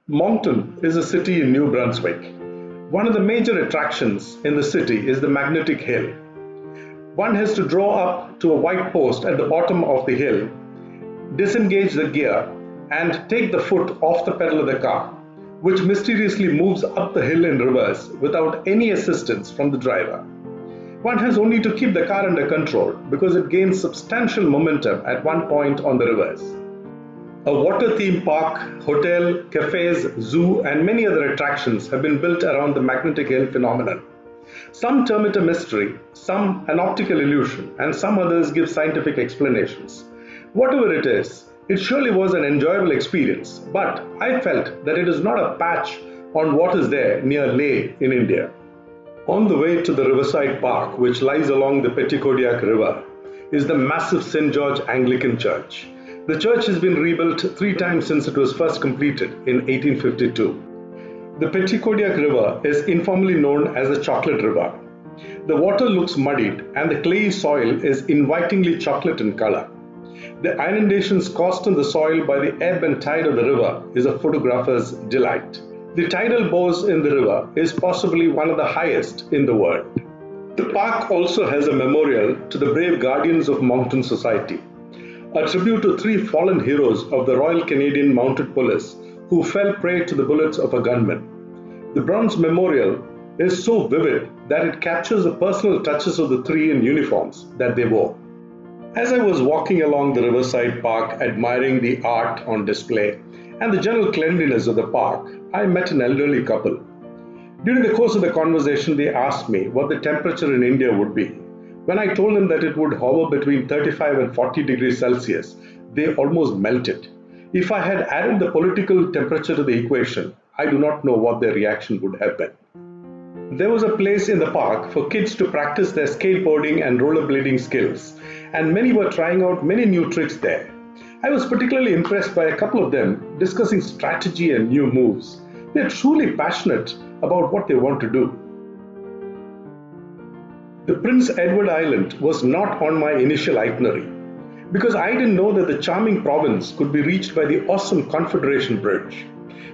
Moncton is a city in New Brunswick. One of the major attractions in the city is the magnetic hill. One has to draw up to a white post at the bottom of the hill, disengage the gear, and take the foot off the pedal of the car, which mysteriously moves up the hill in reverse without any assistance from the driver. One has only to keep the car under control because it gains substantial momentum at one point on the reverse. A water theme park, hotel, cafes, zoo, and many other attractions have been built around the magnetic hill phenomenon. Some term it a mystery, some an optical illusion, and some others give scientific explanations. Whatever it is, it surely was an enjoyable experience, but I felt that it is not a patch on what is there near Leh in India. On the way to the Riverside Park, which lies along the Petitcodiac River, is the massive St. George Anglican Church. The church has been rebuilt 3 times since it was first completed in 1852. The Petitcodiac River is informally known as the Chocolate River. The water looks muddied and the clayey soil is invitingly chocolate in color. The inundations caused in the soil by the ebb and tide of the river is a photographer's delight. The tidal bore in the river is possibly one of the highest in the world. The park also has a memorial to the brave guardians of Moncton society, a tribute to 3 fallen heroes of the Royal Canadian Mounted Police who fell prey to the bullets of a gunman. The bronze memorial is so vivid that it captures the personal touches of the 3 in uniforms that they wore. As I was walking along the Riverside Park admiring the art on display and the general cleanliness of the park, I met an elderly couple. During the course of the conversation, they asked me what the temperature in India would be. When I told them that it would hover between 35 and 40 degrees Celsius, they almost melted. If I had added the political temperature to the equation, I do not know what their reaction would have been. There was a place in the park for kids to practice their skateboarding and rollerblading skills, and many were trying out many new tricks there. I was particularly impressed by a couple of them discussing strategy and new moves. They are truly passionate about what they want to do. The Prince Edward Island was not on my initial itinerary because I didn't know that the charming province could be reached by the awesome Confederation Bridge.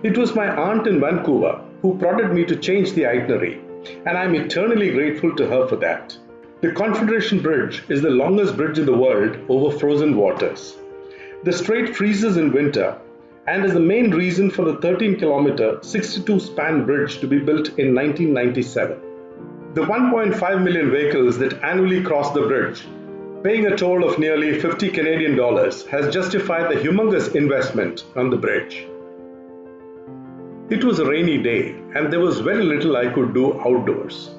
It was my aunt in Vancouver who prodded me to change the itinerary, and I'm eternally grateful to her for that. The Confederation Bridge is the longest bridge in the world over frozen waters. The strait freezes in winter and is the main reason for the 13-kilometer, 62-span bridge to be built in 1997. The 1.5 million vehicles that annually cross the bridge, paying a toll of nearly $50 Canadian, has justified the humongous investment on the bridge. It was a rainy day and there was very little I could do outdoors.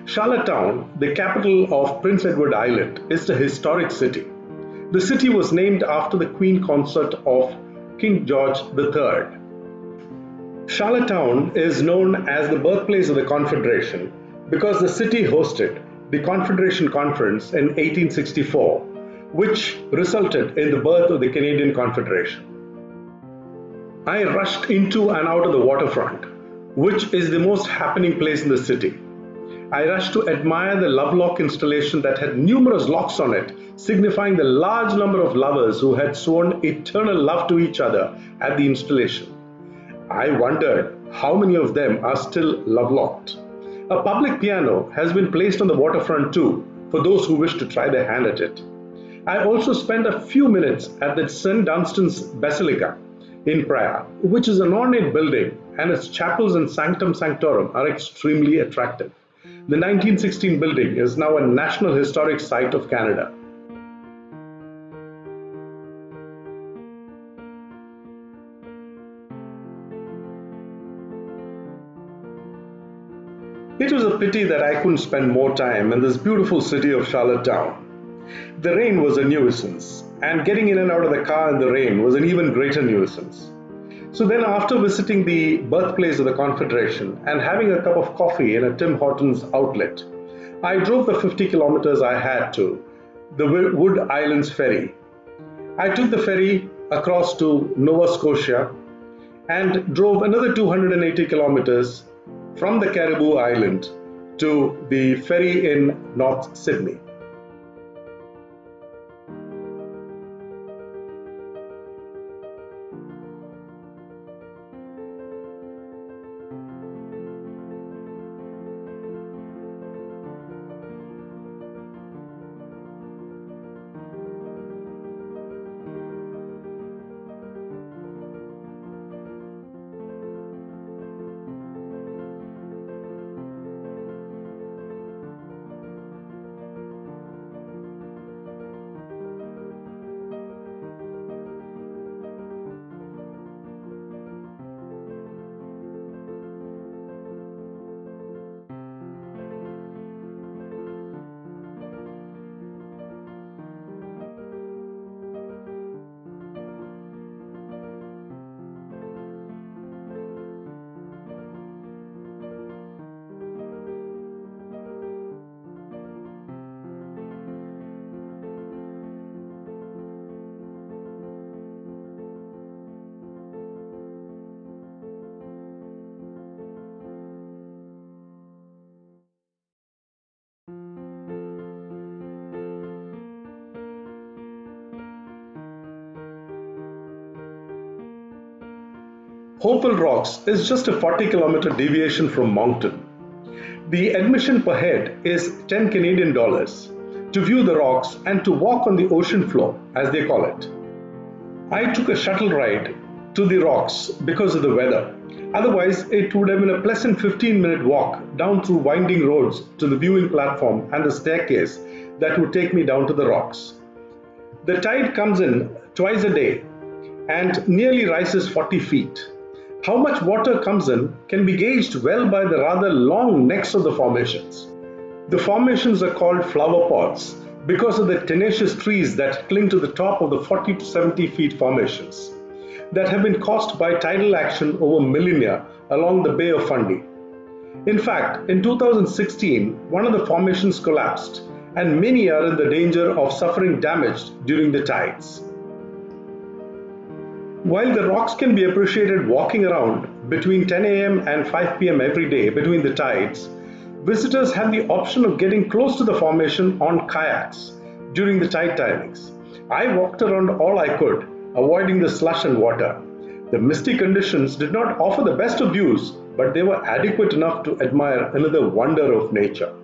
Charlottetown, the capital of Prince Edward Island, is a historic city. The city was named after the Queen Consort of King George III. Charlottetown is known as the birthplace of the Confederation because the city hosted the Confederation Conference in 1864, which resulted in the birth of the Canadian Confederation. I rushed into and out of the waterfront, which is the most happening place in the city. I rushed to admire the lovelock installation that had numerous locks on it, signifying the large number of lovers who had sworn eternal love to each other at the installation. I wondered how many of them are still love-locked. A public piano has been placed on the waterfront too, for those who wish to try their hand at it. I also spent a few minutes at the St. Dunstan's Basilica in Praia, which is an ornate building, and its chapels and sanctum sanctorum are extremely attractive. The 1916 building is now a National Historic Site of Canada. It was a pity that I couldn't spend more time in this beautiful city of Charlottetown. The rain was a nuisance, and getting in and out of the car in the rain was an even greater nuisance. So then, after visiting the birthplace of the Confederation and having a cup of coffee in a Tim Hortons outlet, I drove the 50 kilometers I had to the Wood Islands ferry. I took the ferry across to Nova Scotia and drove another 280 kilometers from the Caribou Island to the ferry in North Sydney. Hopewell Rocks is just a 40-kilometer deviation from Moncton. The admission per head is 10 Canadian dollars to view the rocks and to walk on the ocean floor, as they call it. I took a shuttle ride to the rocks because of the weather. Otherwise, it would have been a pleasant 15-minute walk down through winding roads to the viewing platform and the staircase that would take me down to the rocks. The tide comes in twice a day and nearly rises 40 feet. How much water comes in can be gauged well by the rather long necks of the formations. The formations are called flower pots because of the tenacious trees that cling to the top of the 40 to 70 feet formations that have been caused by tidal action over millennia along the Bay of Fundy. In fact, in 2016, one of the formations collapsed, and many are in the danger of suffering damage during the tides. While the rocks can be appreciated walking around between 10 a.m. and 5 p.m. every day between the tides, visitors have the option of getting close to the formation on kayaks during the tide timings. I walked around all I could, avoiding the slush and water. The misty conditions did not offer the best of views, but they were adequate enough to admire another wonder of nature.